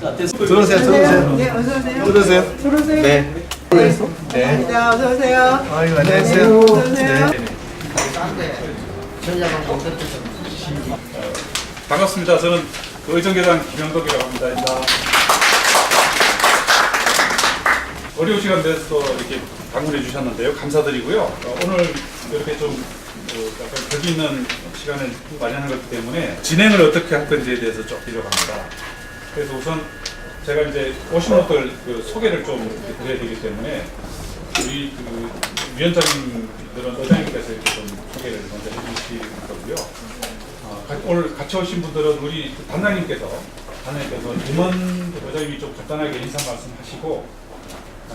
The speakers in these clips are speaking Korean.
들어오세요. 네, 어서 오세요. 들어오세요. 들어오세요. 네. 네. 자, 어서 오세요. 아이고, 안녕하세요. 어서 오세요. 네. 반갑습니다. 저는 의정계장 김영덕이라고 합니다. 어려운 시간 내서 이렇게 방문해 주셨는데요. 감사드리고요. 오늘 이렇게 좀 약간 벽이 있는 시간을 마련한 것 때문에 진행을 어떻게 할 건지에 대해서 좀 필요합니다. 그래서 우선 제가 이제 오신 분들 소개를 좀 드려야 되기 때문에 우리 위원장님들은 의장님께서 이렇게 좀 소개를 먼저 해주실 거고요. 오늘 같이 오신 분들은 우리 단장님께서 임원 의장님이 좀 간단하게 인사 말씀하시고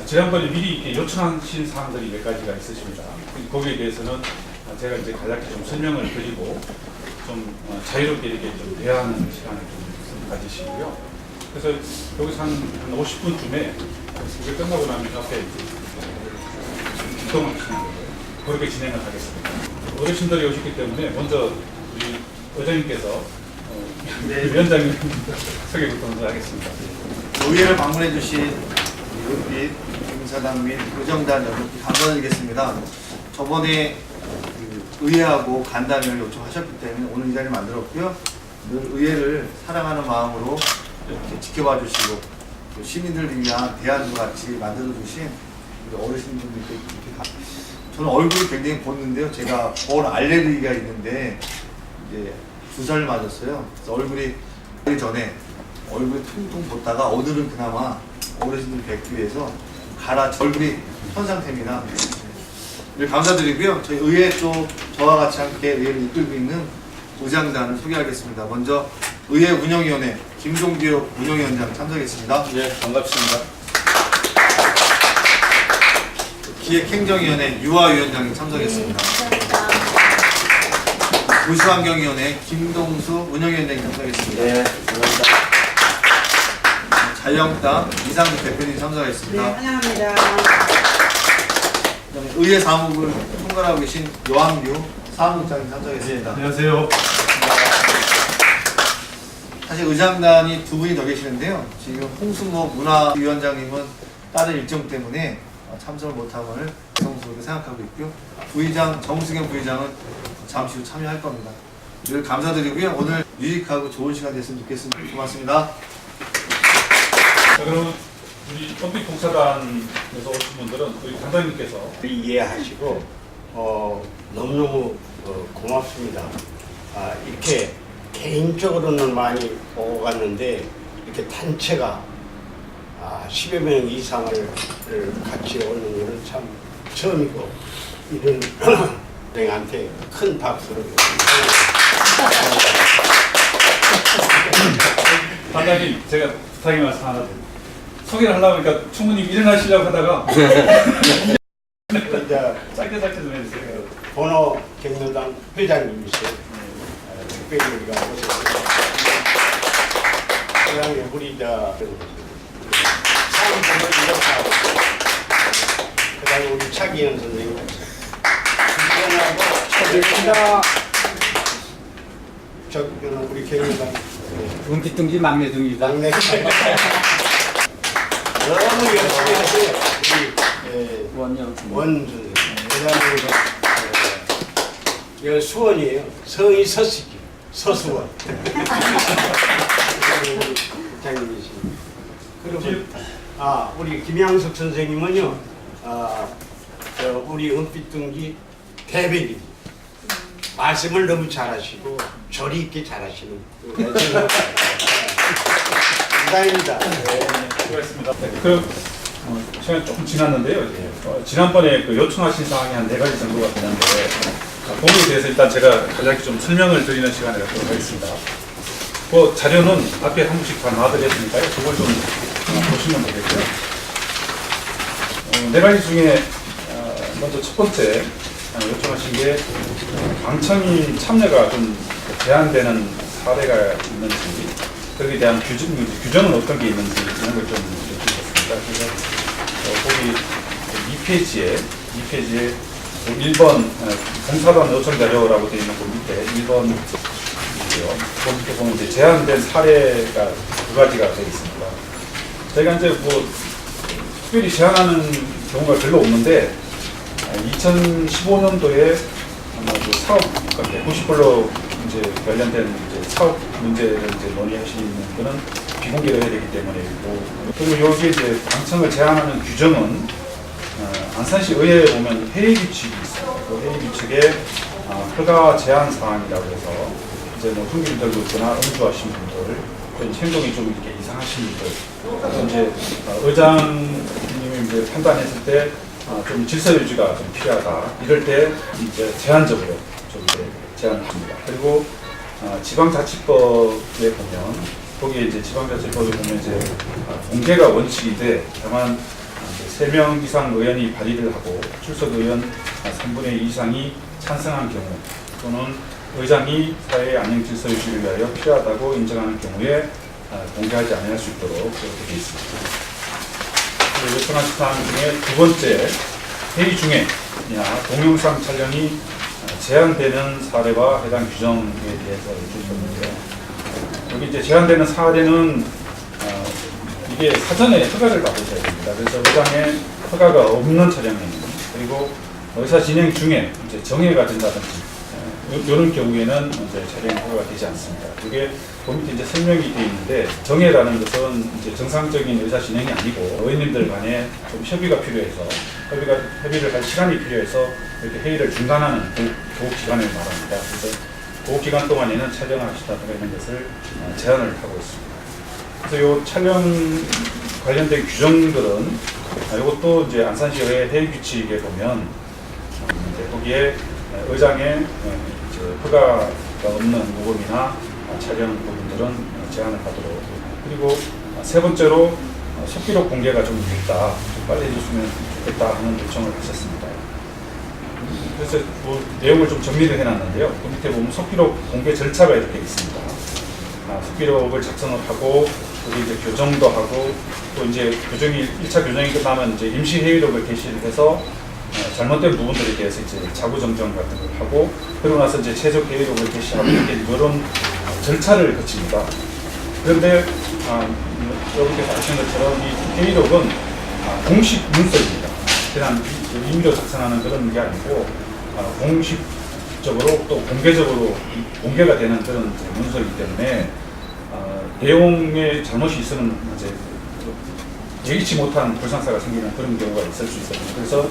지난번에 미리 이렇게 요청하신 사항들이 몇 가지가 있으십니다. 거기에 대해서는 제가 이제 간략히 좀 설명을 드리고 좀 자유롭게 이렇게 좀 대화하는 시간을 좀 가지시고요. 그래서 여기서 한 50분쯤에 이게 끝나고 나면 앞에 기동을 하시는 거예요. 그렇게 진행을 하겠습니다. 어르신들이 오셨기 때문에 먼저 우리 의장님께서 위원장님 소개부터 먼저 하겠습니다. 의회를 방문해 주신 은빛, 김사당 및 의정단 여러분께 감사드리겠습니다. 저번에 의회하고 간담회를 요청하셨기 때문에 오늘 이 자리를 만들었고요. 늘 의회를 사랑하는 마음으로 이렇게 지켜봐 주시고 또 시민들을 위한 대안도 같이 만들어 주신 우리 어르신분들께 이렇게 저는 얼굴이 굉장히 붓는데요. 제가 볼 알레르기가 있는데 이제 주사를 맞았어요. 그래서 얼굴이 전에 얼굴이 퉁퉁 붓다가 오늘은 그나마 어르신들 뵙기 위해서 얼굴이 현 상태입니다. 네, 감사드리고요. 저희 의회 쪽 저와 같이 함께 의회를 이끌고 있는 의장단을 소개하겠습니다. 먼저 의회 운영위원회 김종규 운영위원장 참석했습니다. 네, 반갑습니다. 기획행정위원회 유아위원장님 참석했습니다. 도시환경위원회 김동수 운영위원장님 참석했습니다. 네, 감사합니다. 자유한국당 이상득 대표님 참석했습니다. 네, 환영합니다. 그다음에 의회 사무국을 총괄하고 계신 요한규 사무국장님 참석했습니다. 안녕하세요. 사실 의장단이 두 분이 더 계시는데요. 지금 홍승목 문화위원장님은 다른 일정 때문에 참석을 못함을 성스럽게 생각하고 있고요. 부의장 정승현 부의장은 잠시 후 참여할 겁니다. 늘 감사드리고요. 오늘 유익하고 좋은 시간 됐으면 좋겠습니다. 고맙습니다. 자, 그럼 우리 원빛 봉사단에서 오신 분들은 우리 단장님께서 이해하시고 너무너무 고맙습니다. 이렇게 개인적으로는 많이 보고 갔는데 이렇게 단체가 10여 명 이상을 같이 오는 것은 참 처음이고 이런 선생한테 큰 박수를 단장님 제가 부탁의 말씀 하나 드립니다. 소개를 하려고 하니까 충분히 일어나시려고 하다가 이제 짧게 좀 해주세요. 번호 경로당 회장님이세요. 특별히 우리가 모셨습니다. 그다음에 우리 사무국을 이렇게 하고 그다음에 우리 차기현 선생님 이현하고 저기는 우리 경로당 은빛둥지 막내둥이다. 막내 너무 열심히 하세요. 우리 원 선생님. 그다음에 이거 수원이에요. 성이 서식이 서수원. 부장님이십니다. 그리고 우리 김양숙 선생님은요. 우리 은빛둥지 대변인. 말씀을 너무 잘하시고 저리 있게 잘하시는 감사합니다. 수고하셨습니다. 그럼 시간이 조금 지났는데요. 지난번에 요청하신 사항이 한 4가지 정도가 되는데 그거에 대해서 일단 제가 간략히 좀 설명을 드리는 시간을 갖도록 하겠습니다. 그 자료는 앞에 한 분씩 다 놔드렸으니까요. 그걸 좀 보시면 되겠고요. 4가지 중에 먼저 첫 번째 요청하신 게 방청인 참여가 좀 제한되는 사례가 있는지 거기에 대한 규정은 어떤 게 있는지 이런 걸 좀 여쭈셨습니다. 그래서 거기 2페이지에 1번 봉사단 요청 자료라고 되어 있는 그 밑에 1번이고요. 거기서 보면 이제 제한된 사례가 가지가 되어 있습니다. 저희가 이제 뭐 특별히 제한하는 경우가 별로 없는데 2015년도에 아마 그 사업 90% 이제 관련된 이제 사업 문제를 이제 논의하시는 거는 비공개로 해야 되기 때문에 그리고 여기 이제 방청을 제한하는 규정은 안산시 의회에 보면 회의 규칙이 있습니다. 그 회의 규칙에 허가 제한 사항이라고 해서 이제 뭐 흉기를 들고 있거나 음주하신 분들, 그런 행동이 좀 이렇게 이상하신 분들, 그래서 이제 의장님이 이제 판단했을 때 좀 질서 유지가 좀 필요하다. 이럴 때 이제 제한적으로 좀 이제 제한을 합니다. 그리고 지방자치법에 보면 거기에 이제 지방자치법에 보면 이제 공개가 원칙인데 다만 3명 이상 의원이 발의를 하고 출석 의원 3분의 2 이상이 찬성한 경우 또는 의장이 사회의 안녕 질서 유지를 위하여 필요하다고 인정하는 경우에 공개하지 않을 수 있도록 그렇게 되어 있습니다. 요청한 사항 중에 두 번째, 회의 중에 동영상 촬영이 제한되는 사례와 해당 규정에 대해서 여쭈셨는데요. 여기 이제 제한되는 사례는 이게 사전에 허가를 받으셔야 됩니다. 그래서 의장의 허가가 없는 촬영 행위 그리고 의사 진행 중에 이제 정해가 된다든지 이런 경우에는 이제 촬영 허가가 되지 않습니다. 이게 그 밑에 이제 설명이 되어 있는데 정해라는 것은 이제 정상적인 의사 진행이 아니고 의원님들 간에 좀 협의가 필요해서 협의를 할 시간이 필요해서 이렇게 회의를 중단하는 그 기간을 말합니다. 그래서 그 기간 동안에는 촬영을 하시다든가 이런 것을 제한을 하고 있습니다. 그래서 이 촬영 관련된 규정들은 이것도 이제 안산시의 회의 규칙에 보면 이제 거기에 의장의 허가가 없는 녹음이나 촬영 부분들은 제한을 하도록 그리고 세 번째로 속기록 공개가 좀 됐다, 좀 빨리 해줬으면 좋겠다 하는 요청을 하셨습니다. 그래서 뭐 내용을 좀 정리를 해놨는데요. 그 밑에 보면 속기록 공개 절차가 이렇게 있습니다. 속기록을 작성을 하고 그리고 이제 교정도 하고 또 이제 교정이 1차 교정이 끝나면 이제 임시 회의록을 게시를 해서 잘못된 부분들에 대해서 이제 자구정정 같은 걸 하고 그러고 나서 이제 최적 회의록을 게시하고 이렇게 이런 절차를 거칩니다. 그런데 여러분께서 아시는 것처럼 이 회의록은 공식 문서입니다. 그냥 임의로 작성하는 그런 게 아니고 공식적으로 또 공개적으로 공개가 되는 그런 문서이기 때문에 내용에 잘못이 있으면 이제 예기치 못한 불상사가 생기는 그런 경우가 있을 수 있거든요. 그래서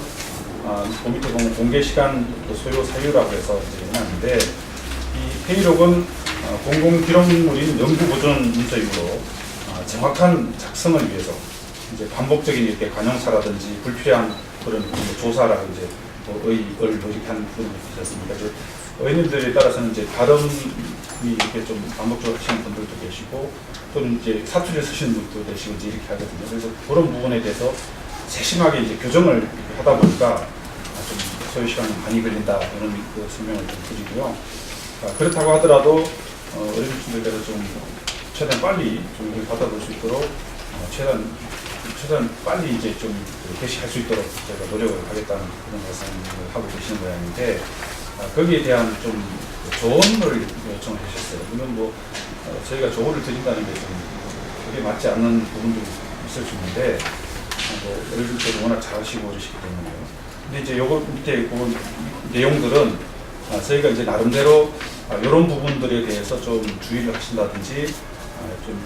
그 밑에 보면 공개 시간 소요 사유라고 해서 이제 해놨는데 이 회의록은 공공기록물인 연구보존 문서이므로 정확한 작성을 위해서 이제 반복적인 이렇게 관용사라든지 불필요한 그런 조사라고 이제 의의를 노력한 부분이 있었습니다. 의원님들에 따라서는 이제 발음이 이렇게 좀 반복적으로 하시는 분들도 계시고 또는 이제 사투리를 쓰시는 분들도 계시고 이제 이렇게 하거든요. 그래서 그런 부분에 대해서 세심하게 이제 교정을 하다 보니까 좀 소요 시간이 많이 걸린다 이런 그 설명을 좀 드리고요. 그렇다고 하더라도 어린이들께서 좀 최대한 빨리 좀 이걸 받아볼 수 있도록 최대한 빨리 이제 좀 게시할 수 있도록 저희가 노력을 하겠다는 그런 말씀을 하고 계시는 모양인데 거기에 대한 좀 조언을 요청을 하셨어요. 물론 뭐 저희가 조언을 드린다는 게 좀 그게 맞지 않는 부분도 있을 수 있는데 뭐 어린이들도 워낙 잘하시고 그러시기 때문에요. 근데 이제 요거 밑에 그 내용들은 저희가 이제 나름대로 이런 부분들에 대해서 좀 주의를 하신다든지 좀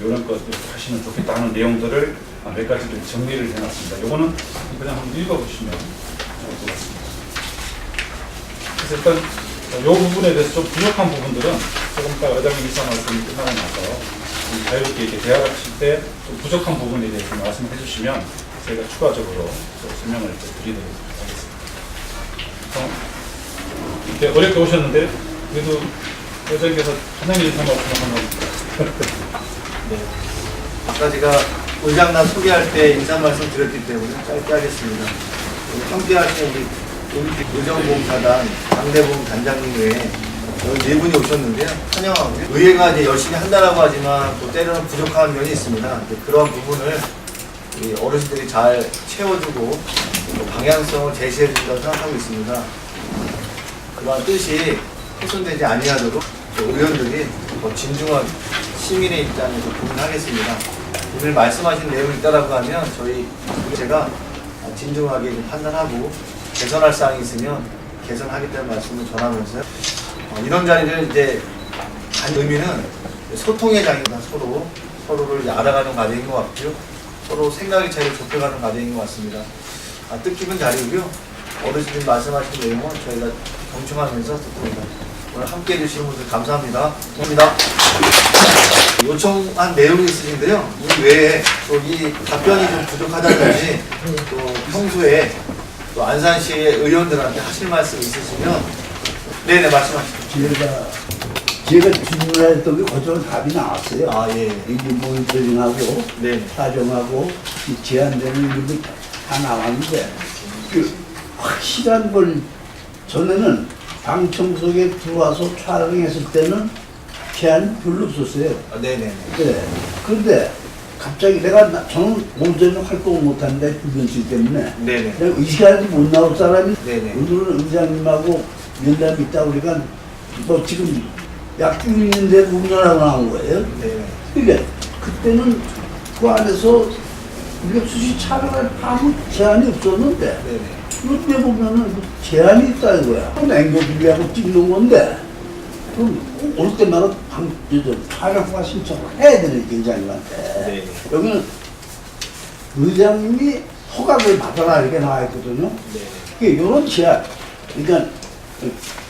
이런 것 하시면 좋겠다 하는 내용들을 몇 가지 좀 정리를 해놨습니다. 요거는 그냥 한번 읽어보시면 좋을 것 같습니다. 그래서 일단 이 부분에 대해서 좀 부족한 부분들은 조금 이따 의장님 이사 말씀이 끝나고 나서 자유롭게 이렇게 대화를 하실 때 좀 부족한 부분에 대해서 말씀을 해주시면 저희가 추가적으로 설명을 드리도록 하겠습니다. 이렇게 어렵게 오셨는데 그래도 의장님께서 하나님 인사 말씀 한번 네. 아까 제가 의장단 소개할 때 인사 말씀 드렸기 때문에 짧게 하겠습니다. 함께하신 우리 의정봉사단 강대봉 단장님 외에 여기 네 분이 오셨는데요. 환영하고요. 의회가 이제 열심히 한다라고 하지만 또 때로는 부족한 면이 있습니다. 그런 부분을 우리 어르신들이 잘 채워주고 또 방향성을 제시해 준다고 생각하고 있습니다. 그러한 뜻이 훼손되지 아니하도록 의원들이 더 진중한 시민의 입장에서 고민하겠습니다. 오늘 말씀하신 내용이 있다라고 하면 제가 진중하게 좀 판단하고 개선할 사항이 있으면 개선하겠다는 말씀을 전하면서 이런 자리를 이제 간 의미는 소통의 장이다. 서로를 이제 알아가는 과정인 것 같고요. 서로 생각의 차이를 좁혀가는 과정인 것 같습니다. 뜻깊은 자리고요. 어르신들 말씀하신 내용은 저희가 경청하면서 듣습니다. 오늘 함께 해주시는 분들 감사합니다. 감사합니다. 요청한 내용이 있으신데요. 이 외에 또 이 답변이 좀 부족하다든지 또 평소에 또 안산시의 의원들한테 하실 말씀 있으시면 네네 말씀하십시오. 제가 질문했던 게 거저 답이 나왔어요. 아 예. 이게 모니터링하고 네. 사정하고 이 제한되는 일도 다 나왔는데 그 확실한 걸 전에는 방청석에 들어와서 촬영했을 때는 제한 별로 없었어요. 네네. 네. 그런데 갑자기 저는 오전에 활동을 못하는데 불변실 때문에 네네. 그냥 의식하지 못 나올 사람이 네네. 오늘은 의장님하고 면담이 있다 그러니까 너 지금 약주 있는데 운전하고 나온 거예요. 네네. 그러니까 그때는 그 안에서 우리가 수시 촬영할 아무 제한이 없었는데 네네. 요즘에 보면은 그 제한이 있다 이거야. 앵겨주기하고 찍는 건데 그럼 올 때마다 촬영과 신청을 해야 되는 의장님한테. 네네. 여기는 의장님이 허가를 받아라 이렇게 나와 있거든요. 네네. 이런 제한, 그러니까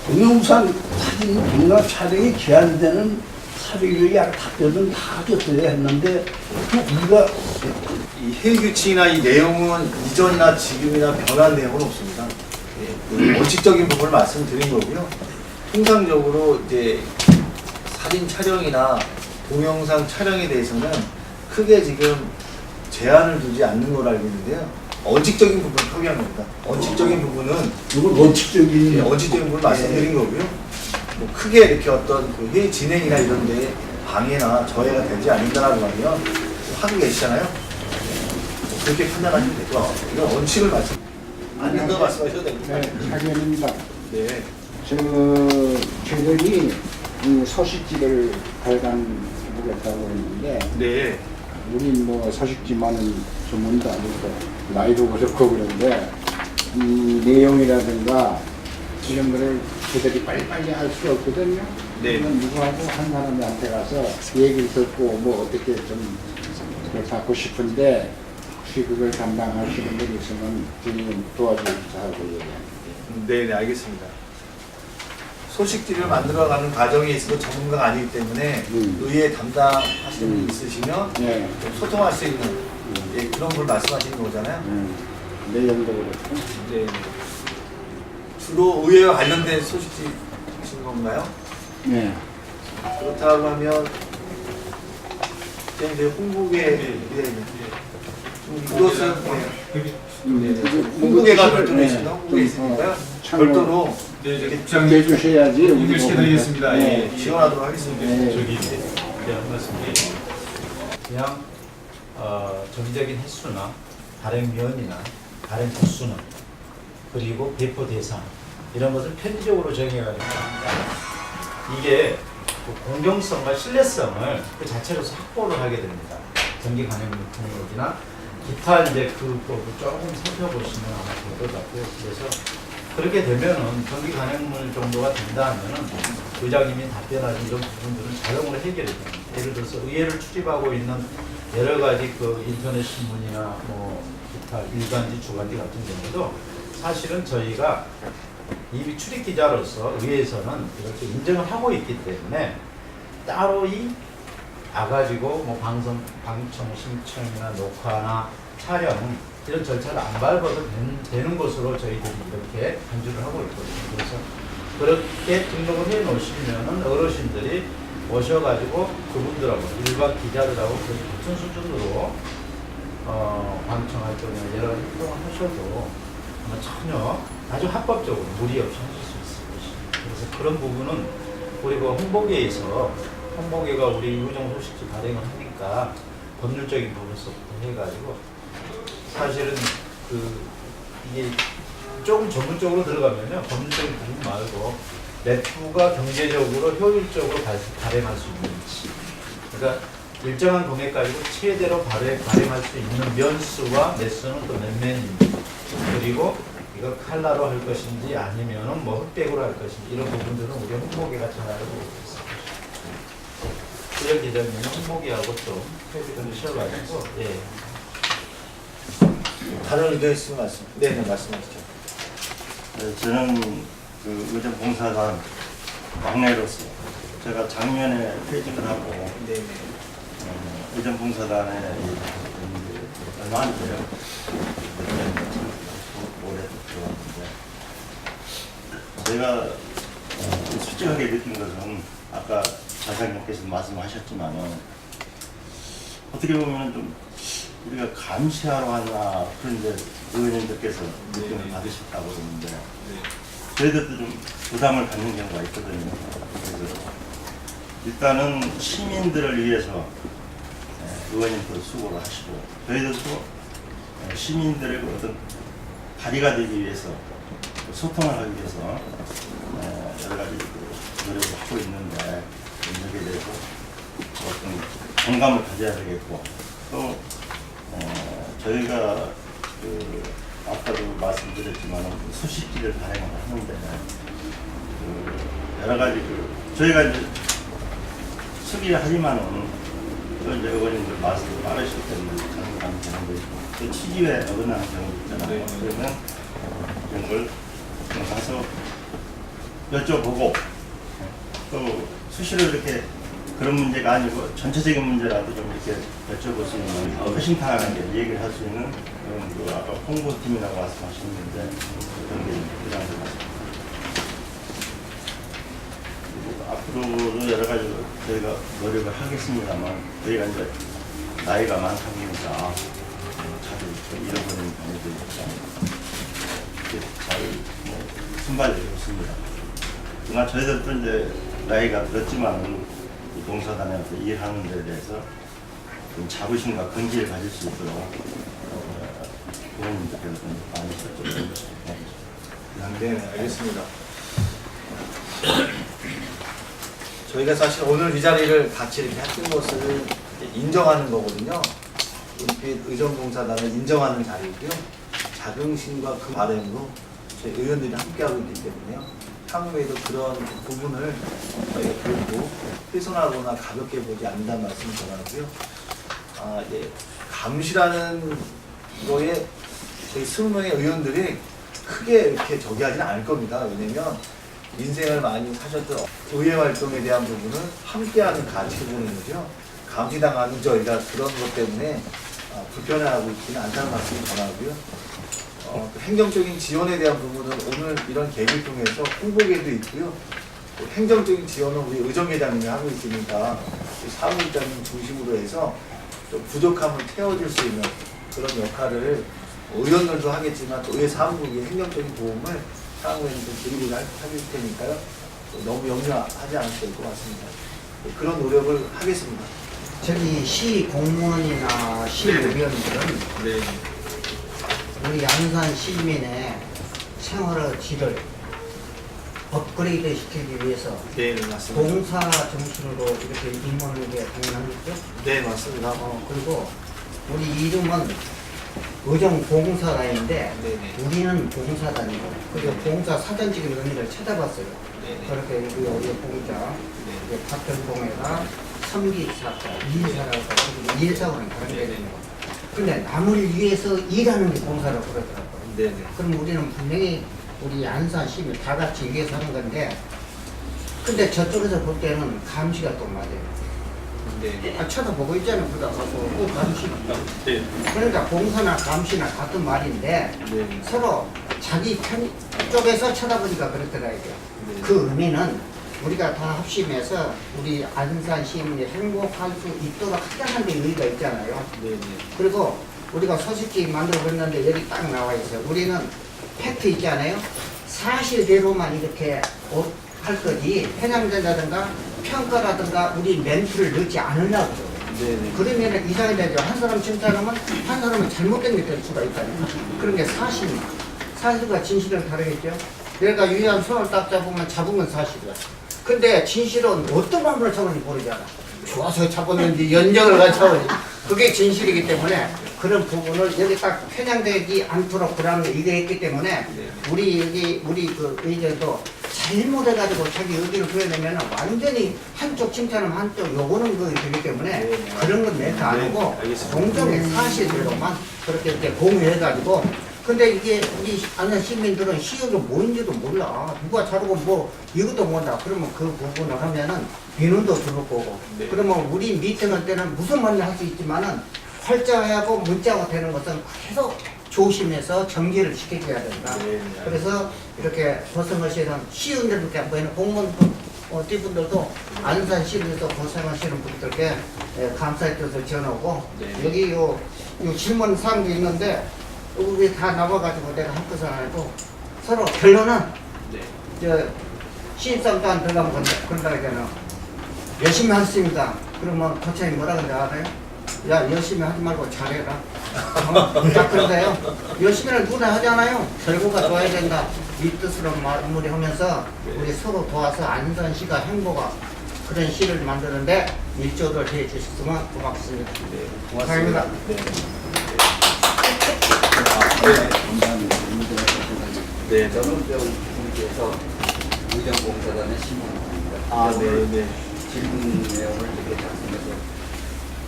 동영상 사진 동영상 촬영이 제한되는 사례의 답변은 다 줬어야 했는데 우리가 이 회규칙이나 이 내용은 이전이나 지금이나 변한 내용은 없습니다. 그 원칙적인 부분을 말씀드린 거고요. 통상적으로 이제 사진 촬영이나 동영상 촬영에 대해서는 크게 지금 제한을 두지 않는 걸로 알고 있는데요. 원칙적인 부분을 표기한 겁니다. 원칙적인 부분은 이걸 원칙적인 원칙적인 부분을 말씀드린 거고요. 뭐 크게 이렇게 어떤 그 회의 진행이나 이런 데 방해나 저해가 되지 않는다라고 하면 하고 계시잖아요. 뭐 그렇게 판단하시면 될 것 같아요. 이건 원칙을 아니 더 말씀하셔도 됩니다. 네, 하기입니다. 네. 최근이 이 소식지를 발간해보겠다고 했는데, 네. 우린 뭐 소식지만은 전문도 아니고, 나이도 그렇고 그런데, 이 내용이라든가 이런 거를 그들이 빨리빨리 알 수가 없거든요. 네. 그건 누구하고 한 사람한테 가서 얘기를 듣고 뭐 어떻게 좀 그걸 받고 싶은데, 혹시 그걸 담당하시는 분이 있으면 좀 도와주십사 하고 얘기합니다. 네, 알겠습니다. 소식지를 만들어가는 과정에 있어서 전문가가 아니기 때문에 의회 담당하시는 분이 있으시면 네. 좀 소통할 수 있는 예, 그런 걸 말씀하시는 거잖아요. 내용도 그렇고. 네. 주로 의회와 관련된 소식지신 건가요? 네. 그렇다고 하면 이제 홍보계 이것은 홍보계가 별도로 있습니다. 홍보계 있으니까요. 별도로 네, 정해 주셔야지. 연결시켜드리겠습니다. 예, 지원하도록 하겠습니다. 저기 한 말씀. 그냥 정적인 횟수나 발행 면이나 발행 부수는 그리고 배포 대상 이런 것을 편의적으로 정해가지고 이게 그 공정성과 신뢰성을 그 자체로서 확보를 하게 됩니다. 정기 관행 등록이나 기타 이제 그 법을 조금 살펴보시면 아마 될 것 같고요. 그래서 그렇게 되면은 정기 관행물 정도가 된다 하면은 의장님이 답변하신 이런 부분들은 자동으로 해결이 됩니다. 예를 들어서 의회를 출입하고 있는 여러 가지 그 인터넷 신문이나 뭐 기타 일간지, 주간지 같은 경우도 사실은 저희가 이미 출입 기자로서 의회에서는 이렇게 인정을 하고 있기 때문에 따로 이 가지고 뭐 방청 신청이나 녹화나 촬영 이런 절차를 안 밟아도 되는 것으로 저희들이 이렇게 간주를 하고 있거든요. 그래서 그렇게 등록을 해 놓으시면은 어르신들이 오셔가지고 그분들하고 일반 기자들하고 거의 같은 수준으로 방청 활동이나 여러 활동을 하셔도 아마 전혀 아주 합법적으로 무리 없이 하실 수 있을 것입니다. 그래서 그런 부분은 우리 그 홍보계가 우리 유정 소식지 발행을 하니까 법률적인 부분서부터 해가지고 사실은 이게 조금 전문적으로 들어가면요 법률적인 부분 말고 내부가 경제적으로 효율적으로 발행할 수 있는지 그러니까 일정한 금액 가지고 최대로 발행할 수 있는 면수와 매수는 또 몇 면입니다. 그리고 이거 칼라로 할 것인지 아니면은 뭐 흑백으로 할 것인지 이런 부분들은 우리 홍보계가 잘 알고 있습니다. 이런 기자님은 홍보계하고 좀 회비를 쉬어가지고 예. 다른 의견 있으면 말씀. 네, 말씀하시죠. 네, 저는 그 의정봉사단 막내로서 제가 작년에 퇴직을 하고 네. 의정봉사단에 얼마 안 돼요. 올해 들어왔는데 제가 솔직하게 느낀 것은 아까 자장님께서 말씀하셨지만은 어떻게 보면 좀 우리가 감시하러 왔나 그런데 의원님들께서 느낌을 받으셨다고 그러는데 저희들도 좀 부담을 갖는 경우가 있거든요. 그래서 일단은 시민들을 위해서 의원님도 수고를 하시고 저희들도 시민들의 어떤 다리가 되기 위해서 소통을 하기 위해서 여러 가지 노력을 하고 있는데 여기에 대해서 어떤 공감을 가져야 되겠고 또 저희가 그 아까도 말씀드렸지만 수식지를 발행을 하는데 그 여러 가지 저희가 이제 수기를 하지만은 또 이제 의원님들 말씀이 빠르실 때문에 잘못하는 경우도 있고 또 취지에 어긋나는 경우도 있잖아요. 그러면 이런 걸 가서 여쭤보고 또 수시로 이렇게 그런 문제가 아니고 전체적인 문제라도 좀 이렇게 여쭤볼 수 있는 허심탄회하게 얘기를 할 수 있는 그런 그 아까 홍보팀이라고 말씀하셨는데 그런 게 부담스러운 것 같습니다. 앞으로도 여러 가지 저희가 노력을 하겠습니다만 저희가 이제 나이가 많다 보니까 자주 잃어버리는 경우도 있고 잘 순발되고 있습니다. 그러나 저희들도 이제 나이가 들었지만 봉사단에서 일하는 데 대해서 좀 자부심과 긍지를 가질 수 있도록 부모님들께서 좀 많이 설득을 해주시고 네, 알겠습니다. 저희가 사실 오늘 이 자리를 같이 이렇게 했던 것을 인정하는 거거든요. 은빛 의정봉사단을 인정하는 자리고요. 자긍심과 그 바람으로 저희 의원들이 함께하고 있기 때문에요. 향후에도 그런 부분을 결코 훼손하거나 가볍게 보지 않는다는 말씀을 전하고요. 예. 감시라는 거에 저희 20명의 의원들이 크게 이렇게 저기 하지는 않을 겁니다. 왜냐면 인생을 많이 사셨던 의회 활동에 대한 부분은 함께하는 가치를 보는 거죠. 감시당하는 저희가 그런 것 때문에 불편해하고 있지는 않다는 말씀을 전하고요. 그 행정적인 지원에 대한 부분은 오늘 이런 계기를 통해서 홍보계도 있고요. 행정적인 지원은 우리 의정회장님이 하고 있으니까 사무국장님 중심으로 해서 좀 부족함을 채워줄 수 있는 그런 역할을 의원들도 하겠지만 또 의회 사무국의 행정적인 도움을 향후에는 좀 드리고 하실 테니까요. 너무 염려하지 않으셔도 될 것 같습니다. 그런 노력을 하겠습니다. 저기 시 공무원이나 시 의원들은 네. 우리 안산 시민의 생활의 질을 업그레이드 시키기 위해서 네, 맞습니다. 봉사 정신으로 이렇게 임하는 게 당연한 거죠. 네, 맞습니다. 그리고 우리 이름은 의정봉사단인데 네네. 우리는 봉사단이고 그리고 봉사 사전적인 의미를 찾아봤어요. 네네. 그렇게 우리 봉사 같은 동해가 섬기사자, 일사라고 일사와는 다른 게 있는 거. 근데 남을 위해서 일하는 게 봉사라고 그러더라고요. 네네. 그럼 우리는 분명히 우리 안산 시민 다 같이 위해서 하는 건데 근데 저쪽에서 볼 때는 감시가 또 맞아요. 네. 쳐다보고 있잖아요. 그러다 가서 감시. 네. 그러니까 봉사나 감시나 같은 말인데 네. 서로 자기 편 쪽에서 쳐다보니까 그렇더라고요. 네. 그 의미는 우리가 다 합심해서 우리 안산 시민이 행복할 수 있도록 하자는 데 의미가 있잖아요. 네네. 그리고 우리가 소식지 만들어봤는데 여기 딱 나와 있어요. 우리는 팩트 있잖아요. 사실대로만 이렇게 할 거지 편향된다든가 평가라든가 우리 멘트를 넣지 않으려고. 네네. 그러면 이상이 되죠. 한 사람 칭찬하면 한 사람은 잘못된 게 될 수가 있다는 그런 게 사실과 진실은 다르겠죠. 내가 유일한 손을 딱 잡으면 잡은 건 사실이야. 근데 진실은 어떤 방법을 잡았는지 모르잖아. 좋아서 잡았는지 연정을 가지고 잡았는지 그게 진실이기 때문에 그런 부분을 여기 딱 편향되지 않도록 그런 이게 했기 때문에 우리 그 의견도 잘못해가지고 자기 의견을 표현하면 완전히 한쪽 칭찬하면 한쪽 요거는 그 되기 때문에 그런 건 내가 안 하고 공정의 사실대로만 그렇게 이렇게 공유해가지고 근데 이게 우리 아는 시민들은 시역이 뭔지도 몰라. 누가 자르고 뭐 이것도 몰라. 그러면 그 부분을 하면은 비는도 들을 거고. 그러면 우리 미팅할 때는 무슨 말을 할 수 있지만은 활자하고 문자가 되는 것은 계속 조심해서 정리를 시켜줘야 된다. 그래서 이렇게 고생하시는 시의원들께 보이는 공무원 분들도 안산시에서 고생하시는 분들께 감사의 뜻을 전하고 여기 요 질문 사항도 있는데 우리 다 나와가지고 내가 한 것은 아니고 서로 결론은 저 신입사원도 안 들어가면 그런다 하잖아. 열심히 하셨습니다. 그러면 거창이 뭐라 그래 알아요? 야 열심히 하지 말고 잘해라. 딱 그런데요. 열심히는 누구나 하잖아요. 결과가 좋아야 된다. 이 뜻으로 마무리하면서 우리 서로 도와서 안산시가 행보가 그런 시를 만드는데 일조를 해 주셨으면 고맙습니다. 감사합니다. 네, 저는 분께서 의정봉사단의 신분입니다. 질문 내용을 이렇게 작성해서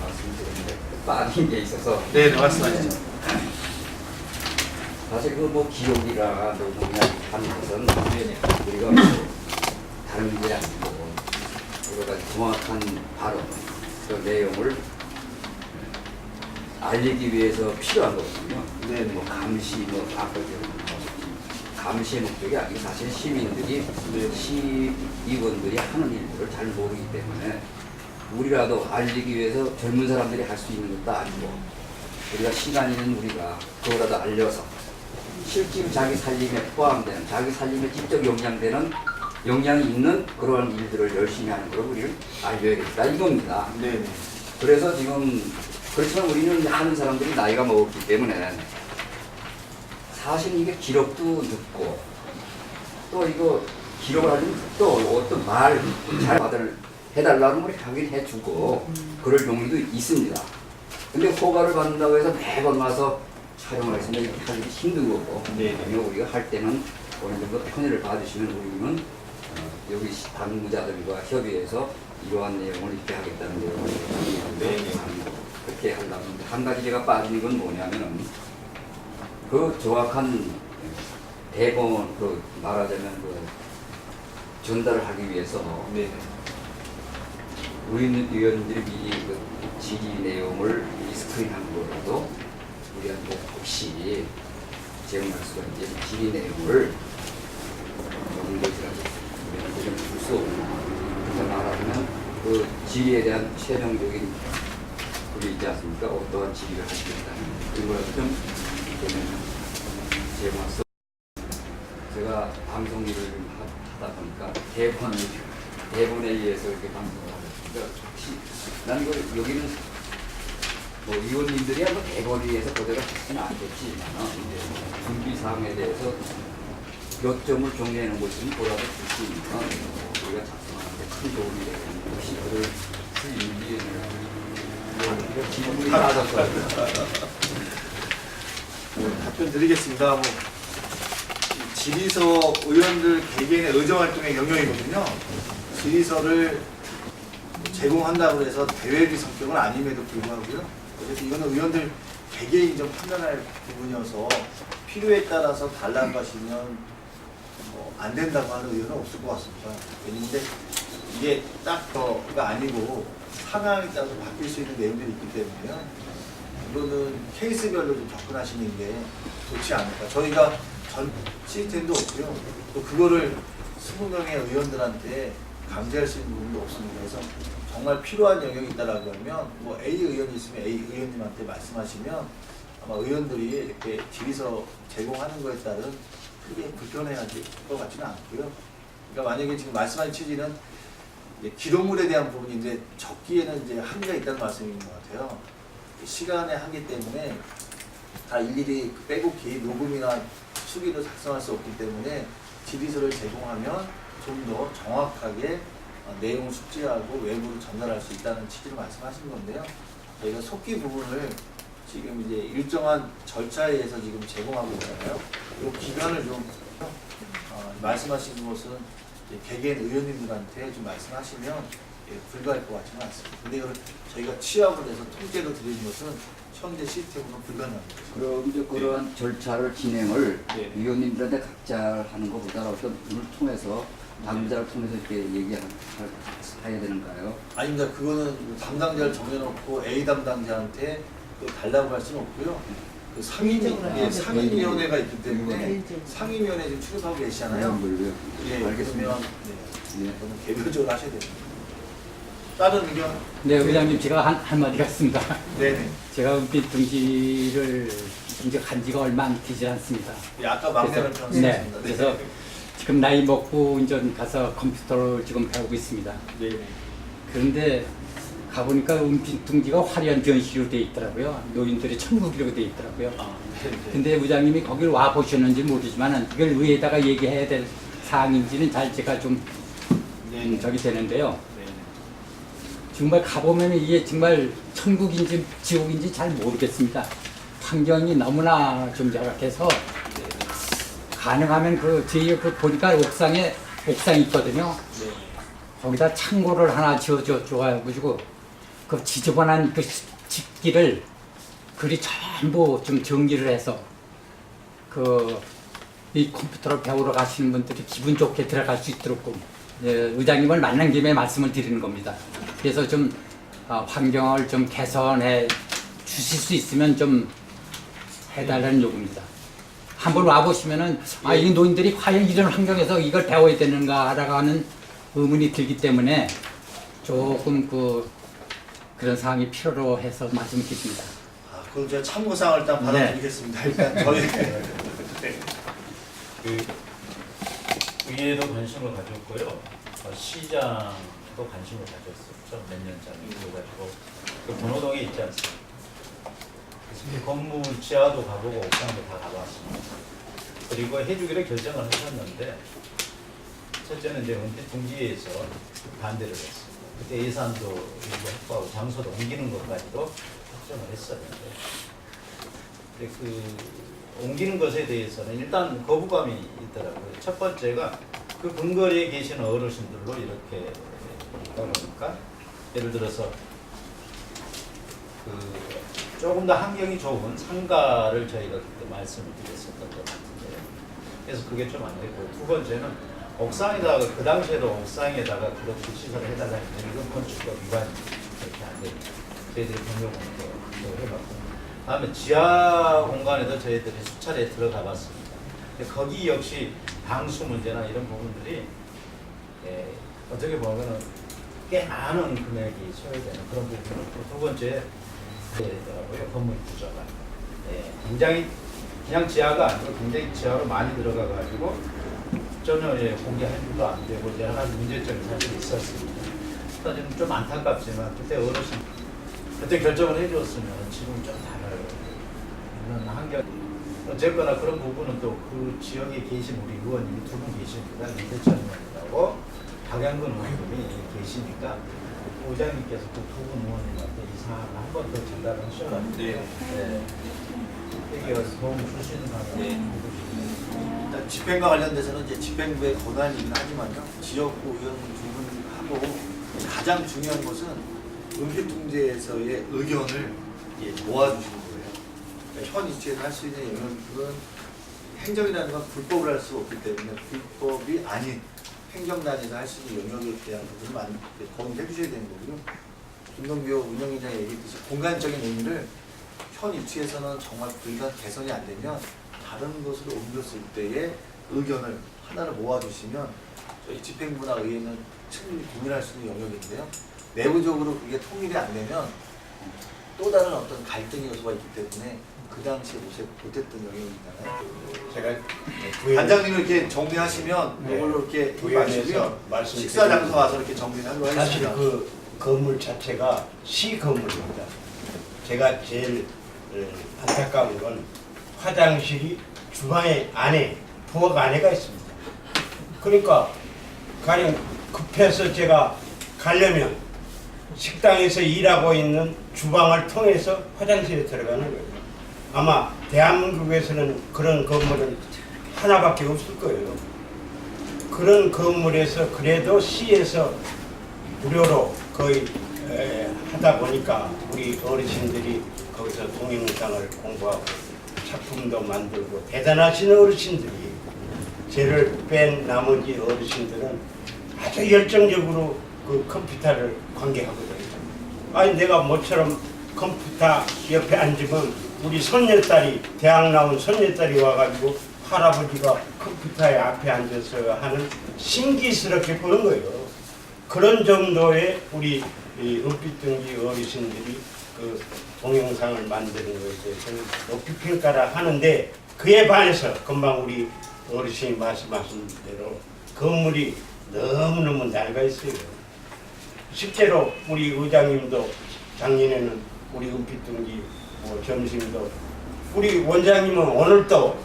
말씀드렸는데 빠진 게 있어서. 네, 말씀하시죠. 사실 그 뭐 기록이라 녹음이나 하는 것은 우리가 뭐 다른 게 아니고 우리가 정확한 발언, 그 내용을 알리기 위해서 필요한 거거든요. 네, 뭐 감시, 뭐 아까 감시의 목적이 아니고 사실 시민들이 시의원들이 하는 일들을 잘 모르기 때문에 우리라도 알리기 위해서 젊은 사람들이 할 수 있는 것도 아니고 우리가 시간 있는 우리가 그거라도 알려서 실제 자기 살림에 포함되는 자기 살림에 직접 영향이 있는 그러한 일들을 열심히 하는 걸 우리를 알려야겠다 이겁니다. 네. 그래서 지금 그렇지만 우리는 하는 사람들이 나이가 먹었기 때문에 사실 이게 기록도 늦고 또 이거 기록을 하려면 또 어떤 말 잘 해달라는 걸 하긴 해주고 그럴 경우도 있습니다. 근데 허가를 받는다고 해서 매번 와서 촬영을 했으면 이렇게 하기 힘든 거고 우리가 할 때는 어느 정도 편의를 봐주시면 우리는 여기 당무자들과 협의해서 이러한 내용을 이렇게 하겠다는 내용을 그렇게 하려고 하는데 한 가지 제가 빠지는 건 뭐냐면은 그 정확한 대본 그 말하자면 그 전달을 하기 위해서 의원들이 미리 그 질의 내용을 스크린한 거라도 우리한테 혹시 제공할 수가 있는 질의 내용을 조금 우리한테 좀 줄 수 없나 그렇게 말하면 그 질의에 대한 최종적인 그게 있지 않습니까? 어떠한 질의를 하시겠다는 이거라도 좀 제공할 수 제가 방송 일을 좀 하다 보니까 대본에 의해서 이렇게 방송을 하고 그러니까 난 이거 여기는 뭐 의원님들이 뭐 대본에 의해서 그대로 하지는 않겠지만 준비 사항에 대해서 몇 점을 정리하는 것은 보라도 줄 수 있는 우리가 작성하는데 큰 도움이 되는 것이 그를 기분이 나아졌어요. 답변 드리겠습니다. 뭐, 질의서 의원들 개개인의 의정활동의 영역이거든요. 질의서를 제공한다고 해서 대외적인 성격은 아님에도 불구하고요. 어쨌든 이거는 의원들 개개인이 좀 판단할 부분이어서 필요에 따라서 달라고 하시면 뭐 안 된다고 하는 의원은 없을 것 같습니다. 그런데 이게 딱 그거가 아니고 상황에 따라서 바뀔 수 있는 내용들이 있기 때문에요. 이거는 케이스별로 좀 접근하시는 게 좋지 않을까. 저희가 전 시스템도 없고요. 또 그거를 20명의 의원들한테 강제할 수 있는 부분도 없습니다. 그래서 정말 필요한 영역이 있다라고 하면 뭐 A 의원이 있으면 A 의원님한테 말씀하시면 아마 의원들이 이렇게 질의서 제공하는 거에 따른 크게 불편해할 것 같지는 않고요. 그러니까 만약에 지금 말씀하신 취지는 기록물에 대한 부분이 이제 적기에는 이제 한계가 있다는 말씀인 것 같아요. 시간의 한계 때문에 다 일일이 빼곡히 녹음이나 수기로 작성할 수 없기 때문에 질의서를 제공하면 좀 더 정확하게 내용을 숙지하고 외부로 전달할 수 있다는 취지로 말씀하신 건데요. 저희가 속기 부분을 지금 이제 일정한 절차에 의해서 지금 제공하고 있잖아요. 이 기간을 좀 말씀하신 것은 개개인 의원님들한테 좀 말씀하시면 불가할 것 같지는 않습니다. 근데 이걸 저희가 취합을 해서 통째로 드리는 것은 현재 시스템으로는 불가능합니다. 그럼 이제 그러한 절차를 진행을 네. 위원님들한테 각자 하는 것보다 어떤 분을 통해서 당자를 통해서 이렇게 얘기해야 되는가요? 아닙니다. 그거는 담당자를 정해놓고 A 담당자한테 또 달라고 할 수는 없고요. 그 상임위원회가 있기 때문에 상임위원회 지금 출입하고 계시잖아요. 예, 알겠습니다. 그러면 그건 개별적으로 하셔야 됩니다. 다른 의견? 네, 의장님 제가 한마디가 있습니다. 네네. 제가 은빛 등지를 이제 간 지가 얼마 안 되지 않습니다. 예, 아까 막내를 그래서, 표현하셨습니다. 네, 그래서 지금 나이 먹고 이제 가서 컴퓨터를 지금 배우고 있습니다. 네. 그런데 가보니까 은빛 등지가 화려한 전시로 되어 있더라고요. 노인들의 천국이라고 되어 있더라고요. 근데 의장님이 거길 와 보셨는지 모르지만 이걸 의회에다가 얘기해야 될 사항인지는 잘 제가 좀 저기 되는데요. 정말 가보면 이게 정말 천국인지 지옥인지 잘 모르겠습니다. 환경이 너무나 좀 열악해서 가능하면 저희 보니까 옥상이 있거든요. 거기다 창고를 하나 지어줘가지고 그 지저분한 그 집기를 그리 전부 좀 정리를 해서 이 컴퓨터를 배우러 가시는 분들이 기분 좋게 들어갈 수 있도록 의장님을 만난 김에 말씀을 드리는 겁니다. 그래서 좀 환경을 좀 개선해 주실 수 있으면 좀 해달라는 요구입니다. 한번 와보시면은 이 노인들이 과연 이런 환경에서 이걸 배워야 되는가라고 하는 의문이 들기 때문에 조금 그런 사항이 필요로 해서 말씀드립니다. 그럼 제가 참고사항을 일단 받아드리겠습니다. 일단 저희 의회도 관심을 가졌고요. 시장도 관심을 가졌었죠. 몇 년 전에. 그래가지고 그 번호동에 있지 않습니까? 그래서 건물 지하도 가보고 옥상도 다 가봤습니다. 그리고 해주기로 결정을 하셨는데 첫째는 이제 은퇴 중지에서 반대를 했습니다. 그때 예산도 확보하고 장소도 옮기는 것까지도 확정을 했었는데 옮기는 것에 대해서는 일단 거부감이 있더라고요. 첫 번째가 그 근거리에 계시는 어르신들로 이렇게 그러니까 예를 들어서 조금 더 환경이 좋은 상가를 저희가 그때 말씀을 드렸었던 것 같은데 그래서 그게 좀 안 됐고 두 번째는 옥상에다가 그 당시에도 옥상에다가 그렇게 시설을 해달라 했는데 이건 건축법 위반이 그렇게 안 됩니다. 저희들이 법률공도 해봤고 다음에 지하 공간에도 저희들이 수차례 들어가 봤습니다. 거기 역시 방수 문제나 이런 부분들이 어떻게 보면 꽤 많은 금액이 소요되는 그런 부분이고 두 번째 건물 구조가 굉장히 그냥 지하가 아니고 굉장히 지하로 많이 들어가 가지고 전혀 공개할 줄도 안 되고 여러 가지 문제점이 사실 있었습니다. 사실은 좀 안타깝지만 그때 어르신 그때 결정을 해줬으면 지금 좀 다른 환경 어쨌거나 그런 부분은 또 그 지역에 계신 우리 의원님이 두 분 계십니다. 이대천 의원님하고 박양근 의원님이 계시니까 의장님께서 그 두 분 의원님한테 이 사안을 한 번 더 전달을 하셔가지고 해결 도움을 줄 수 있는 방법을 집행과 관련돼서는 이제 집행부의 권한이긴 하지만요. 지역구 의원 두 분하고 가장 중요한 것은 은폐통제에서의 의견을 모아주시는 거예요. 그러니까 현 위치에서 할 수 있는 영역은 행정이라는 건 불법을 할 수 없기 때문에 불법이 아닌 행정단에서 할 수 있는 영역에 대한 부분을 많이 건의해 주셔야 되는 거고요. 김동규 운영위원장이 얘기했듯이 공간적인 의미를 현 위치에서는 정말 불가 개선이 안 되면 다른 곳으로 옮겼을 때의 의견을 하나를 모아주시면 저희 집행부나 의회는 충분히 고민할 수 있는 영역인데요. 내부적으로 그게 통일이 안 되면 또 다른 어떤 갈등 요소가 있기 때문에 그 당시에 못했던 영역이잖아요. 제가 단장님이 이렇게 정리하시면 이걸로 이렇게 하시고요. 식사 장소 와서 이렇게 정리하도록 사실 하겠습니다. 그 건물 자체가 시 건물입니다. 제가 제일 안타까운 건 화장실이 주방에 안에 부엌 안에가 있습니다. 그러니까 가령 급해서 제가 가려면 식당에서 일하고 있는 주방을 통해서 화장실에 들어가는 거예요. 아마 대한민국에서는 그런 건물은 하나밖에 없을 거예요. 그런 건물에서 그래도 시에서 무료로 거의 하다 보니까 우리 어르신들이 거기서 동영상을 공부하고 작품도 만들고 대단하신 어르신들이 죄를 뺀 나머지 어르신들은 아주 열정적으로 그 컴퓨터를 관계하거든요. 아니 내가 모처럼 컴퓨터 옆에 앉으면 우리 손녀딸이 대학 나온 손녀딸이 와가지고 할아버지가 컴퓨터에 앞에 앉아서 하는 신기스럽게 보는 거예요. 그런 정도의 우리 은빛둥지 어르신들이 그 동영상을 만드는 것에 대해서 높이 평가를 하는데 그에 반해서 금방 우리 어르신이 말씀하신 대로 건물이 너무너무 낡아 있어요. 실제로 우리 의장님도 작년에는 우리 은빛둥지 뭐 점심도 우리 원장님은 오늘도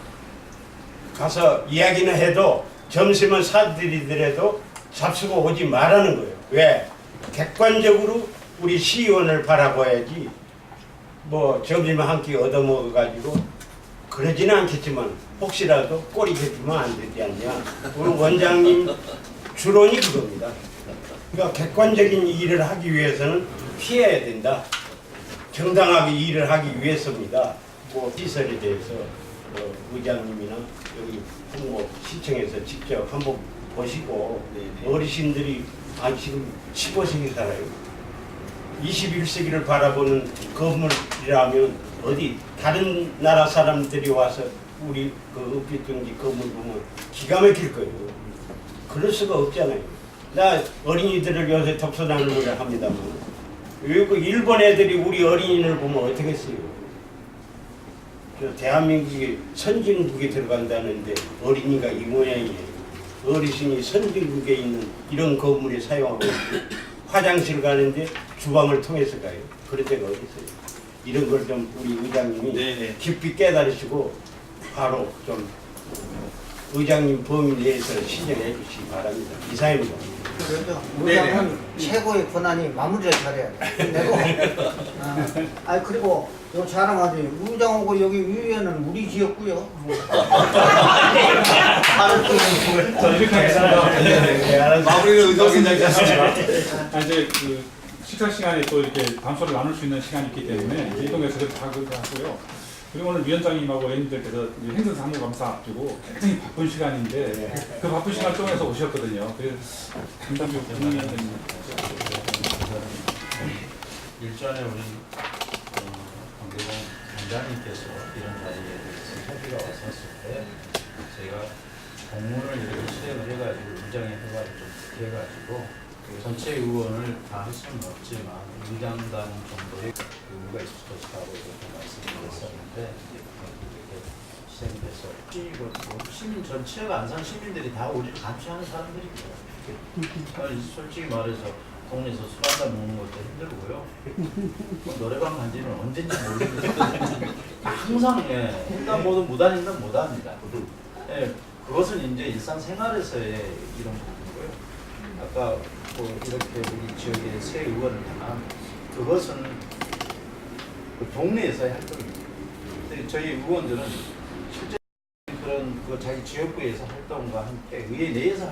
가서 이야기는 해도 점심은 사드리더라도 잡수고 오지 말라는 거예요. 왜? 객관적으로 우리 시의원을 바라봐야지 뭐 점심 한 끼 얻어먹어가지고 그러지는 않겠지만 혹시라도 꼬리 잡히면 안 되지 않냐. 우리 원장님 주론이 그겁니다. 그러니까 객관적인 일을 하기 위해서는 피해야 된다. 정당하게 일을 하기 위해서입니다. 뭐 시설에 대해서 의장님이나 여기 홍보 시청에서 직접 한번 보시고 어르신들이 지금 15세기 살아요. 21세기를 바라보는 건물이라면 어디 다른 나라 사람들이 와서 우리 그 은빛둥지 건물 보면 기가 막힐 거예요. 그럴 수가 없잖아요. 나 어린이들을 요새 독서나눔을 합니다만 그 일본 애들이 우리 어린이를 보면 어떻게 했어요? 대한민국이 선진국에 들어간다는데 어린이가 이 모양이에요. 어르신이 선진국에 있는 이런 건물에 사용하고 화장실 가는데 주방을 통해서 가요. 그런 데가 어디 있어요? 이런 걸 좀 우리 의장님이 깊이 깨달으시고 바로 좀 의장님 범위 내에서 시정해 주시기 바랍니다. 이상입니다. 그렇죠. 의장은 최고의 권한이 마무리를 잘해야 돼. 내고. 그리고 요 자랑하더니 의장하고 여기 위원은 우리 지었고요. 자, 이렇게 하겠습니다. 마무리를 의장님이 하시죠. 이제 그 식사 시간에 또 이렇게 담소를 나눌 수 있는 시간이 있기 때문에 이동에서 그렇게 하고요. 그리고 오늘 위원장님하고 의원님들께서 행정 사무감사 앞두고 굉장히 바쁜 시간인데 그 바쁜 시간 동에서 오셨거든요. 그래서 간단히 위원장님. 일전에 우리 강대공 원장님께서 이런 자리에 대해서 협의가 왔었을 때 저희가 공문을 이렇게 수행을 해가지고 의장의 허가를 좀 해가지고 전체 의원을 다 할 수는 없지만 의장단 정도의 의무가 있을 것이라고 이렇게 말씀드렸었는데 이렇게 시행돼서 시민 전체가 안산 시민들이 다 우리를 감시하는 사람들이고요. 솔직히 말해서 동네에서 술 한잔 먹는 것도 힘들고요. 노래방 간 지는 언젠지 모르겠는데 항상 횡단보도 무단횡단 못합니다. 그것은 이제 일상생활에서의 이런 부분이고요. 아까 뭐 이렇게 우리 지역의 새 의원을 향한 그것은 그 동네에서의 활동입니다. 근데 저희 의원들은 실제 그런 그 자기 지역구에서 활동과 함께 의회 내에서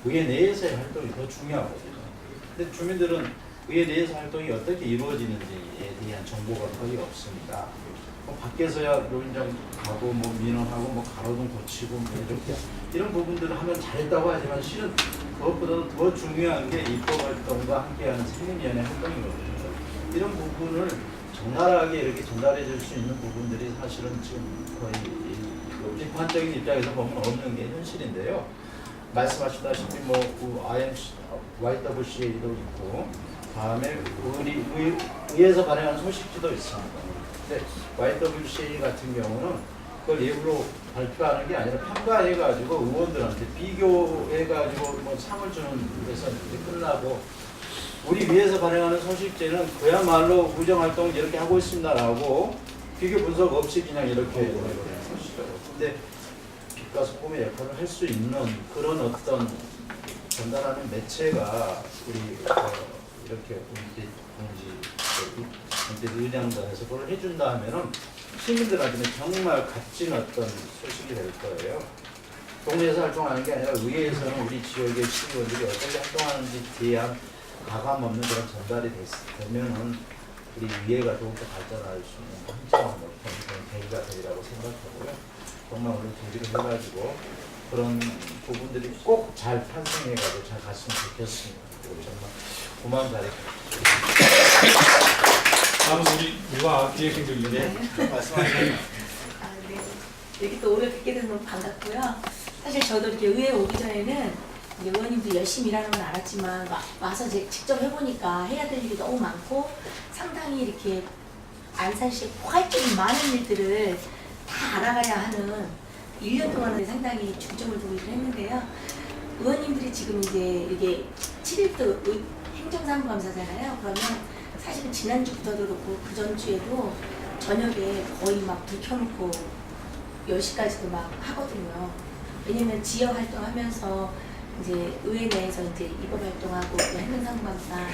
의회 내에서의 활동이 더 중요하거든요. 근데 주민들은 의회 내에서 활동이 어떻게 이루어지는지에 대한 정보가 거의 없습니다. 뭐 밖에서야 노인정 가고 뭐 민원하고 뭐 가로등 고치고 뭐 이렇게 이런 부분들을 하면 잘했다고 하지만 실은 그것보다도 더 중요한 게 입법 활동과 함께하는 상임위원회 활동이거든요. 이런 부분을 적나라하게 이렇게 전달해 줄 수 있는 부분들이 사실은 지금 거의 비판적인 입장에서 보면 없는 게 현실인데요. 말씀하시다시피 뭐 YWCA도 있고 다음에 우리 의회에서 발행하는 소식지도 있습니다. 근데 YWCA 같은 경우는 그걸 일부러 발표하는 게 아니라 평가해가지고 의원들한테 비교해가지고 뭐 상을 주는 데서 이제 끝나고 우리 위에서 발행하는 소식지는 그야말로 의정활동 이렇게 하고 있습니다라고 비교 분석 없이 그냥 이렇게 해버리는 것이죠. 근데 빛과 소금의 역할을 할 수 있는 그런 어떤 전달하는 매체가 우리 이렇게 공지 의장단에서 그걸 해준다 하면은 시민들한테는 정말 값진 어떤 소식이 될 거예요. 동네에서 활동하는 게 아니라 의회에서는 우리 지역의 시의원들이 어떻게 활동하는지에 대한 가감 없는 그런 전달이 되면은 우리 의회가 더욱더 발전할 수 있는 한참을 높은 그런 계기가 되리라고 생각하고요. 정말 오늘 준비를 해가지고 그런 부분들이 꼭 잘 탄생해가지고 잘 갔으면 좋겠습니다. 그리고 정말 고마운 자리. 다음은 우리 유아 기획행정위원회 말씀하세요. 아, 네. 이렇게 또 오래 뵙게 돼서 너무 반갑고요. 사실 저도 이렇게 의회 오기 전에는 이제 의원님들 열심히 일하는 건 알았지만 와서 이제 직접 해보니까 해야 될 일이 너무 많고 상당히 이렇게 안산시에 포괄적인 많은 일들을 다 알아가야 하는 1년 동안은 상당히 중점을 두고 일을 했는데요. 의원님들이 지금 이제 이게 7일도 행정사무감사잖아요. 그러면 사실은 지난주부터도 그렇고 그 전주에도 저녁에 거의 막 불 켜놓고 10시까지도 막 하거든요. 왜냐면 지역 활동하면서 이제 의회 내에서 이제 입법 활동하고 행정사무감사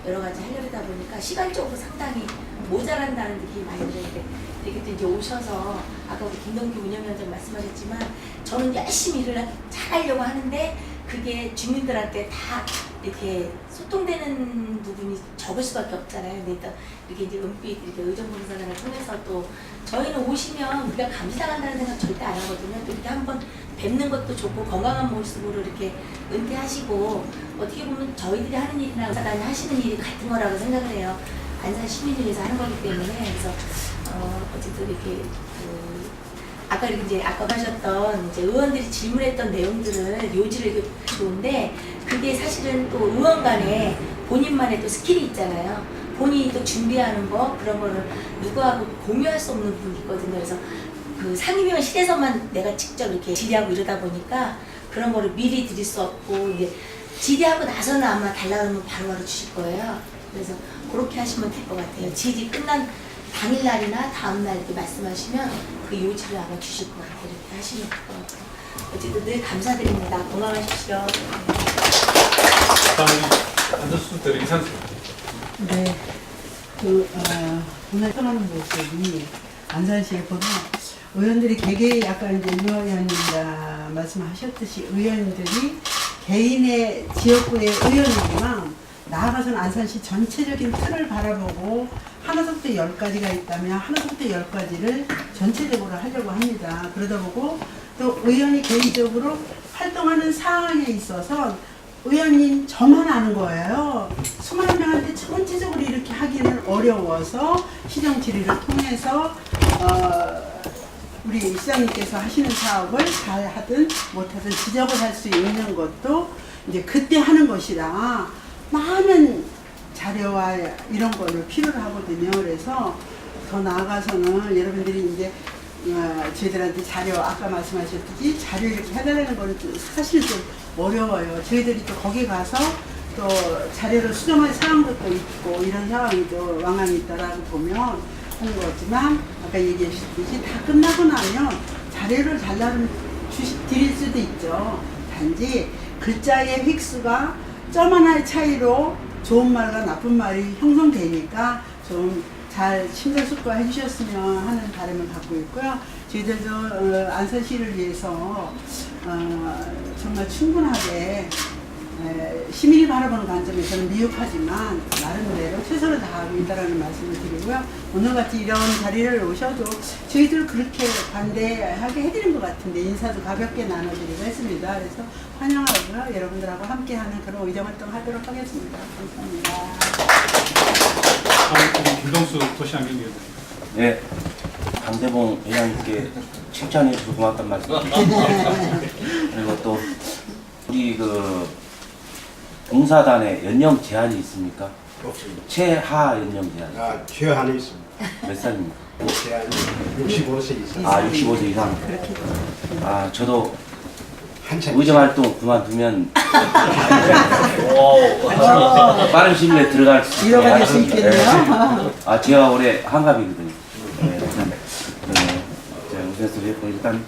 여러 가지 하려다 보니까 시간적으로 상당히 모자란다는 느낌이 많이 들는데 이렇게 또 이제 오셔서 아까 우리 김동규 운영위원장 말씀하셨지만 저는 열심히 일을 잘하려고 하는데 그게 주민들한테 다 이렇게 소통되는 부분이 적을 수밖에 없잖아요. 근데 또 이렇게 이제 은빛 이렇게 의정부사관을 통해서 또 저희는 오시면 우리가 감시당한다는 생각 절대 안 하거든요. 또 이렇게 한번 뵙는 것도 좋고 건강한 모습으로 이렇게 은퇴하시고 어떻게 보면 저희들이 하는 일이나 의사단이 하시는 일이 같은 거라고 생각을 해요. 안산 시민을 위해서 하는 거기 때문에 그래서 어쨌든 이렇게 아까 이제 아까 하셨던 이제 의원들이 질문했던 내용들을 요지를 이렇게 좋은데 그게 사실은 또 의원 간에 본인만의 또 스킬이 있잖아요. 본인이 또 준비하는 거 그런 거를 누구하고 공유할 수 없는 부분이 있거든요. 그래서 그 상임위원 실에서만 내가 직접 이렇게 질의하고 이러다 보니까 그런 거를 미리 드릴 수 없고 이제 질의하고 나서는 아마 달라 그러면 바로바로 주실 거예요. 그래서 그렇게 하시면 될 것 같아요. 질의 끝난 당일날이나 다음날 이렇게 말씀하시면 그 요지를 아마 주실 것 같아요. 이렇게 하시면 될 것 같아요. 어쨌든 늘 감사드립니다. 건강하십시오. 다음은 안전수습 대리 이상수. 네, 오늘 떠나는 모습이 안산시에 보면 의원들이 개개인 아까 이제 유 의원님과 말씀하셨듯이 의원들이 개인의 지역구의 의원이지만 나아가서는 안산시 전체적인 틀을 바라보고 하나부터 10가지가 있다면 하나부터 10가지를 전체적으로 하려고 합니다. 그러다 보고 또 의원이 개인적으로 활동하는 사항에 있어서 의원님 저만 아는 거예요. 수많은 명한테 전체적으로 이렇게 하기는 어려워서 시정 질의를 통해서 우리 시장님께서 하시는 사업을 잘 하든 못하든 지적을 할 수 있는 것도 이제 그때 하는 것이라 많은 자료와 이런 거를 필요로 하거든요. 그래서 더 나아가서는 여러분들이 이제 저희들한테 자료 아까 말씀하셨듯이 자료 이렇게 해달라는 거는 사실 좀 어려워요. 저희들이 또 거기 가서 또 자료를 수정할 사항도 또 있고 이런 상황이 또 왕왕이 있다라고 보면 하는 거지만 아까 얘기하셨듯이 다 끝나고 나면 자료를 달라면 드릴 수도 있죠. 단지 글자의 획수가 점 하나의 차이로 좋은 말과 나쁜 말이 형성되니까 좀 잘 심사숙고해 주셨으면 하는 바람을 갖고 있고요. 저희들도 안산시를 위해서 정말 충분하게 시민이 바라보는 관점에서는 미흡하지만 나름대로 최선을 다하고 있다는 말씀을 드리고요. 오늘같이 이런 자리를 오셔도 저희들 그렇게 반대하게 해드린 것 같은데 인사도 가볍게 나눠드리고 했습니다. 그래서 환영하고요. 여러분들하고 함께하는 그런 의정활동 하도록 하겠습니다. 감사합니다. 다음 김동수 도시환경위원회. 네, 강대봉 회장님께 칭찬해 주셔서 고맙단 말씀. 그리고 또 우리 그 봉사단에 연령 제한이 있습니까? 없습니다. 최하 연령 제한. 최하는 있습니다. 몇 살입니까? 제한이 65세 이상. 65세 이상. 저도 한참 의정활동 그만두면 빠른 시일 내에 들어갈 수 잃어버릴 수 있겠네요. 제가 올해 한갑이거든요. 우선소리 했고 일단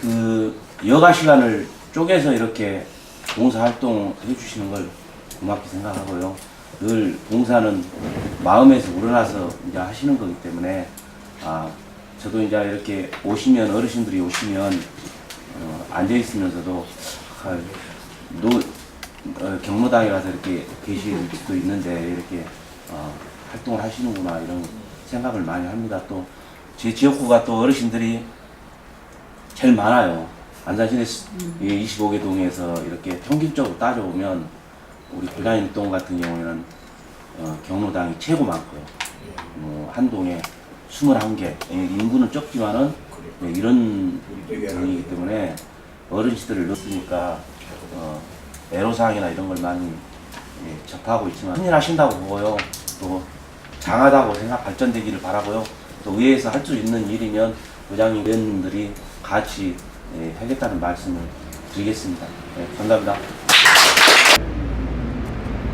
그 여가 시간을 쪼개서 이렇게 봉사활동 해주시는 걸 고맙게 생각하고요. 늘 봉사는 마음에서 우러나서 이제 하시는 거기 때문에 저도 이제 이렇게 오시면 어르신들이 오시면 앉아 있으면서도 경로당에 와서 이렇게 계실 수도 있는데 이렇게 활동을 하시는구나 이런 생각을 많이 합니다. 또 제 지역구가 또 어르신들이 제일 많아요. 안산시내 25개 동에서 이렇게 평균적으로 따져보면 우리 고양이동 같은 경우에는 경로당이 최고 많고요. 한 동에 21개. 인구는 적지만은 이런 동이기 때문에 어르신들을 넣었으니까 애로사항이나 이런 걸 많이 접하고 있지만 흥인하신다고 보고요. 또 장하다고 생각 발전되기를 바라고요. 또 의회에서 할 수 있는 일이면 의장님 의원님들이 같이 하겠다는 말씀을 드리겠습니다. 감사합니다.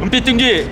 은빛 등지!